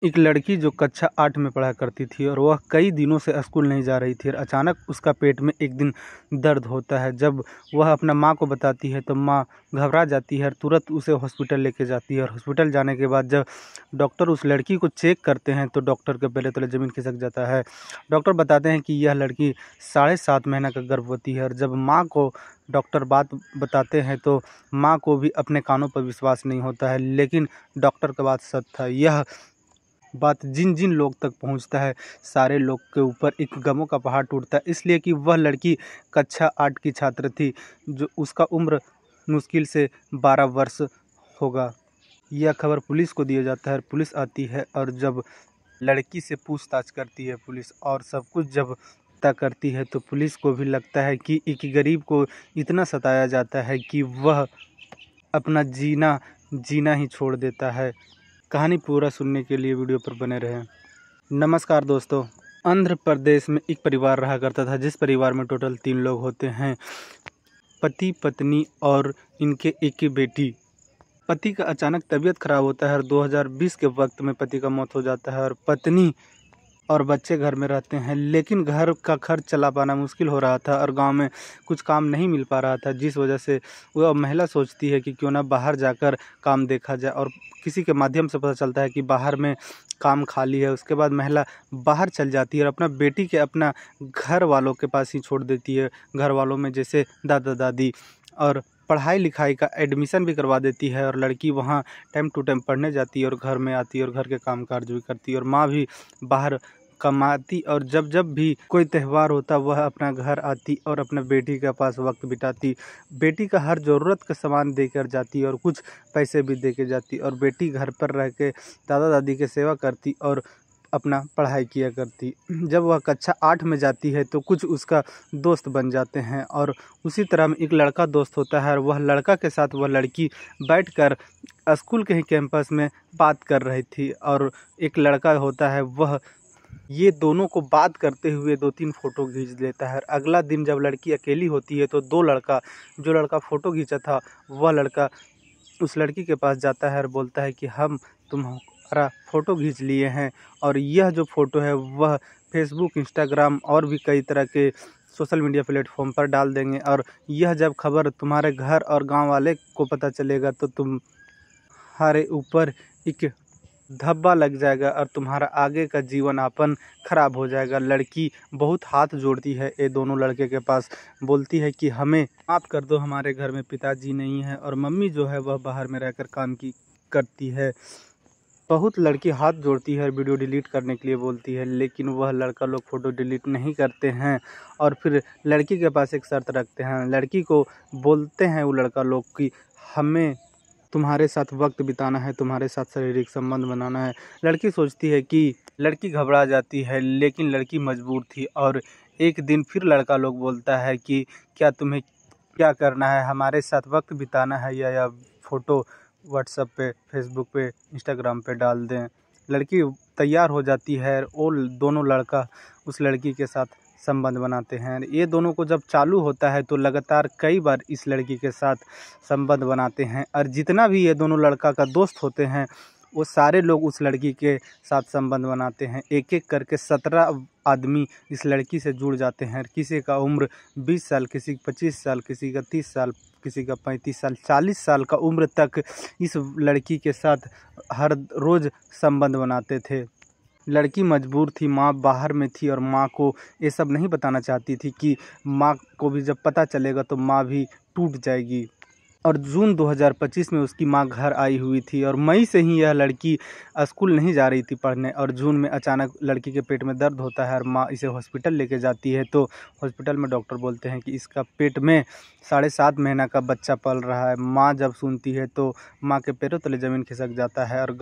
एक लड़की जो कक्षा 8 में पढ़ा करती थी और वह कई दिनों से स्कूल नहीं जा रही थी और अचानक उसका पेट में एक दिन दर्द होता है। जब वह अपना माँ को बताती है तो माँ घबरा जाती है और तुरंत उसे हॉस्पिटल लेके जाती है और हॉस्पिटल जाने के बाद जब डॉक्टर उस लड़की को चेक करते हैं तो डॉक्टर के पहले तले ज़मीन खिसक जाता है। डॉक्टर बताते हैं कि यह लड़की 7.5 महीना का गर्भवती है और जब माँ को डॉक्टर बात बताते हैं तो माँ को भी अपने कानों पर विश्वास नहीं होता है, लेकिन डॉक्टर का बात सच था। यह बात जिन जिन लोग तक पहुंचता है सारे लोग के ऊपर एक गमों का पहाड़ टूटता है, इसलिए कि वह लड़की कक्षा 8 की छात्र थी जो उसका उम्र मुश्किल से 12 वर्ष होगा। यह खबर पुलिस को दिया जाता है, पुलिस आती है और जब लड़की से पूछताछ करती है पुलिस और सब कुछ जब पता करती है तो पुलिस को भी लगता है कि एक गरीब को इतना सताया जाता है कि वह अपना जीना ही छोड़ देता है। कहानी पूरा सुनने के लिए वीडियो पर बने रहें। नमस्कार दोस्तों, आंध्र प्रदेश में एक परिवार रहा करता था जिस परिवार में टोटल 3 लोग होते हैं, पति पत्नी और इनके एक ही बेटी। पति का अचानक तबीयत खराब होता है और 2020 के वक्त में पति का मौत हो जाता है और पत्नी और बच्चे घर में रहते हैं, लेकिन घर का खर्च चला पाना मुश्किल हो रहा था और गांव में कुछ काम नहीं मिल पा रहा था, जिस वजह से वह महिला सोचती है कि क्यों ना बाहर जाकर काम देखा जाए और किसी के माध्यम से पता चलता है कि बाहर में काम खाली है। उसके बाद महिला बाहर चल जाती है और अपना बेटी के अपना घर वालों के पास ही छोड़ देती है। घर वालों में जैसे दादा दादी, और पढ़ाई लिखाई का एडमिशन भी करवा देती है और लड़की वहाँ टाइम टू टाइम पढ़ने जाती है और घर में आती है और घर के काम काज भी करती है और माँ भी बाहर कमाती और जब जब भी कोई त्यौहार होता वह अपना घर आती और अपने बेटी के पास वक्त बिताती। बेटी का हर ज़रूरत का सामान देकर जाती और कुछ पैसे भी दे के जाती और बेटी घर पर रह के दादा दादी की सेवा करती और अपना पढ़ाई किया करती। जब वह कक्षा 8 में जाती है तो कुछ उसका दोस्त बन जाते हैं और उसी तरह में एक लड़का दोस्त होता है और वह लड़का के साथ वह लड़की बैठकर स्कूल के ही कैंपस में बात कर रही थी और एक लड़का होता है वह ये दोनों को बात करते हुए 2-3 फ़ोटो खींच लेता है। अगला दिन जब लड़की अकेली होती है तो जो लड़का फ़ोटो खींचा था वह लड़का उस लड़की के पास जाता है और बोलता है कि हम तुम्हारा फ़ोटो खींच लिए हैं और यह जो फ़ोटो है वह फेसबुक, इंस्टाग्राम और भी कई तरह के सोशल मीडिया प्लेटफॉर्म पर डाल देंगे और यह जब खबर तुम्हारे घर और गांव वाले को पता चलेगा तो तुम्हारे ऊपर एक धब्बा लग जाएगा और तुम्हारा आगे का जीवन यापन खराब हो जाएगा। लड़की बहुत हाथ जोड़ती है ये दोनों लड़के के पास, बोलती है कि हमें माफ़ कर दो, हमारे घर में पिताजी नहीं है और मम्मी जो है वह बाहर में रहकर काम करती है। बहुत लड़की हाथ जोड़ती है, वीडियो डिलीट करने के लिए बोलती है, लेकिन वह लड़का लोग फ़ोटो डिलीट नहीं करते हैं और फिर लड़की के पास एक शर्त रखते हैं। लड़की को बोलते हैं वो लड़का लोग कि हमें तुम्हारे साथ वक्त बिताना है, तुम्हारे साथ शारीरिक संबंध बनाना है। लड़की सोचती है कि लड़की घबरा जाती है, लेकिन लड़की मजबूर थी और एक दिन फिर लड़का लोग बोलता है कि क्या तुम्हें क्या करना है, हमारे साथ वक्त बिताना है या फ़ोटो व्हाट्सएप पे, फेसबुक पे, इंस्टाग्राम पे डाल दें। लड़की तैयार हो जाती है और दोनों लड़का उस लड़की के साथ संबंध बनाते हैं। ये दोनों को जब चालू होता है तो लगातार कई बार इस लड़की के साथ संबंध बनाते हैं और जितना भी ये दोनों लड़का का दोस्त होते हैं वो सारे लोग उस लड़की के साथ संबंध बनाते हैं। एक एक करके 17 आदमी इस लड़की से जुड़ जाते हैं। किसी का उम्र 20 साल, किसी का 25 साल, किसी का 30 साल, किसी का 35 साल, 40 साल का उम्र तक इस लड़की के साथ हर रोज़ संबंध बनाते थे। लड़की मजबूर थी, माँ बाहर में थी और माँ को ये सब नहीं बताना चाहती थी कि माँ को भी जब पता चलेगा तो माँ भी टूट जाएगी। और जून 2025 में उसकी माँ घर आई हुई थी और मई से ही यह लड़की स्कूल नहीं जा रही थी पढ़ने और जून में अचानक लड़की के पेट में दर्द होता है और माँ इसे हॉस्पिटल लेके जाती है तो हॉस्पिटल में डॉक्टर बोलते हैं कि इसका पेट में 7.5 महीना का बच्चा पल रहा है। माँ जब सुनती है तो माँ के पैरों तले ज़मीन खिसक जाता है और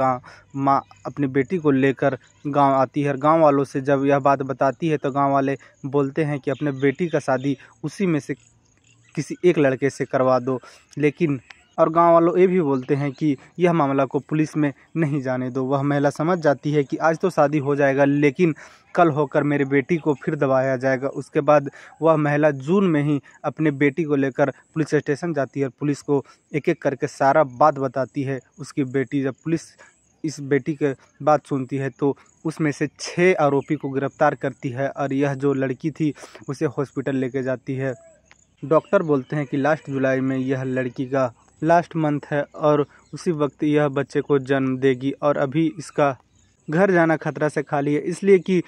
माँ अपनी बेटी को लेकर गाँव आती है और गाँव वालों से जब यह बात बताती है तो गाँव वाले बोलते हैं कि अपने बेटी का शादी उसी में से किसी एक लड़के से करवा दो, लेकिन और गांव वालों ये भी बोलते हैं कि यह मामला को पुलिस में नहीं जाने दो। वह महिला समझ जाती है कि आज तो शादी हो जाएगा लेकिन कल होकर मेरी बेटी को फिर दबाया जाएगा। उसके बाद वह महिला जून में ही अपने बेटी को लेकर पुलिस स्टेशन जाती है और पुलिस को एक एक करके सारा बात बताती है। उसकी बेटी जब पुलिस इस बेटी के बात सुनती है तो उसमें से 6 आरोपी को गिरफ्तार करती है और यह जो लड़की थी उसे हॉस्पिटल लेके जाती है। डॉक्टर बोलते हैं कि लास्ट जुलाई में यह लड़की का लास्ट मंथ है और उसी वक्त यह बच्चे को जन्म देगी और अभी इसका घर जाना खतरा से खाली है, इसलिए कि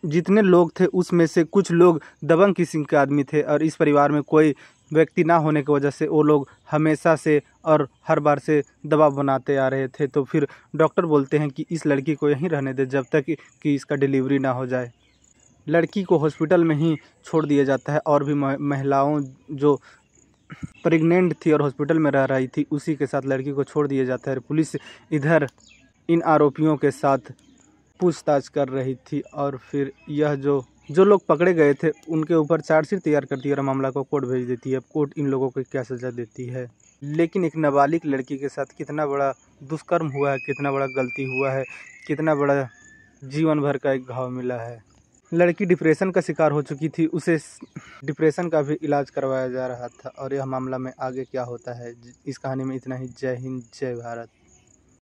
जितने लोग थे उसमें से कुछ लोग दबंग किस्म के आदमी थे और इस परिवार में कोई व्यक्ति ना होने की वजह से वो लोग हमेशा से और हर बार से दबाव बनाते आ रहे थे। तो फिर डॉक्टर बोलते हैं कि इस लड़की को यहीं रहने दे जब तक कि इसका डिलीवरी ना हो जाए। लड़की को हॉस्पिटल में ही छोड़ दिया जाता है और भी महिलाओं जो प्रेग्नेंट थी और हॉस्पिटल में रह रही थी उसी के साथ लड़की को छोड़ दिया जाता है। पुलिस इधर इन आरोपियों के साथ पूछताछ कर रही थी और फिर यह जो लोग पकड़े गए थे उनके ऊपर चार्जशीट तैयार करती है और मामला को कोर्ट भेज देती है। कोर्ट इन लोगों को क्या सज़ा देती है। लेकिन एक नाबालिग लड़की के साथ कितना बड़ा दुष्कर्म हुआ है, कितना बड़ा गलती हुआ है, कितना बड़ा जीवन भर का एक घाव मिला है। लड़की डिप्रेशन का शिकार हो चुकी थी, उसे डिप्रेशन का भी इलाज करवाया जा रहा था और यह मामला में आगे क्या होता है। इस कहानी में इतना ही। जय हिंद, जय भारत।